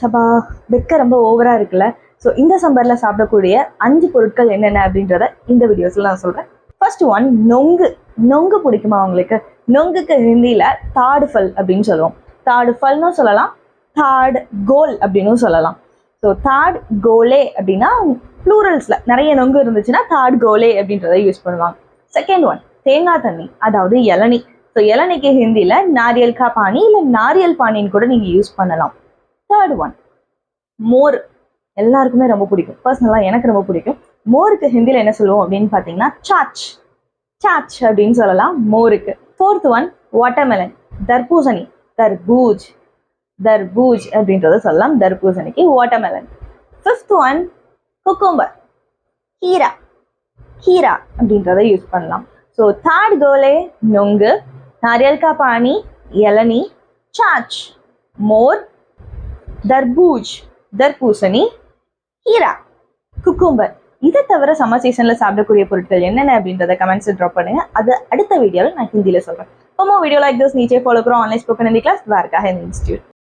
சபா வெக்க ரொம்ப ஓவரா இருக்குல்ல. ஸோ இந்த சம்மர்ல சாப்பிடக்கூடிய 5 பொருட்கள் என்னென்ன அப்படின்றத இந்த வீடியோஸ்ல நான் சொல்றேன். ஃபர்ஸ்ட் ஒன், நொங்கு. நொங்கு பிடிக்குமா உங்களுக்கு? நொங்குக்கு ஹிந்தியில தாடு ஃபல் அப்படின்னு சொல்லுவோம். தாடு ஃபல்னு சொல்லலாம், தாட் கோல் அப்படின்னு சொல்லலாம். ஸோ தாட் கோலே அப்படின்னா ப்ளூரல்ஸ்ல நிறைய நொங்கு இருந்துச்சுன்னா தாட் கோலே அப்படின்றத யூஸ் பண்ணுவாங்க. செகண்ட் ஒன், தேங்காய் தண்ணி, அதாவது இளநீ. ஸோ இளநிக்கு ஹிந்தியில நாரியல் கா பானி இல்லை நாரியல் பானின்னு கூட நீங்க யூஸ் பண்ணலாம். தேர்ட் ஒன், மோர். எல்லாருக்குமே ரொம்ப பிடிக்கும், பர்சனலாக எனக்கு ரொம்ப பிடிக்கும். மோருக்கு ஹிந்தியில் என்ன சொல்லுவோம் அப்படின்னு பார்த்தீங்கன்னா சாச். சாச் அப்படின்னு சொல்லலாம் மோருக்கு. ஃபோர்த் ஒன், வாட்டர்மெலன், தர்பூசணி. தர்பூஜ், தர்பூஜ் அப்படின்றத சொல்லலாம் தர்பூசணிக்கு வாட்டர்மெலன். ஃபிஃப்த் ஒன், குக்கும்பர், கீரா. கீரா அப்படின்றத யூஸ் பண்ணலாம். ஸோ தாட் கோலே நொங்கு, நாரியல் கா பானி இளநீ, சாச், மோர், தர்பூஜ் தர்பூசணி, கீரா, குக்கும்பர். இதை தவிர சம்மர் சீசன்ல சாப்பிடக்கூடிய பொருட்கள் என்னென்ன அப்படின்றத கமெண்ட்ஸ் ட்ராப் பண்ணுங்க. அது அடுத்த வீடியோவில் நான் ஹிந்தியில சொல்றேன். For more video like this, नीचे फॉलो करो online spoken Hindi class Dwarka Hindi institute.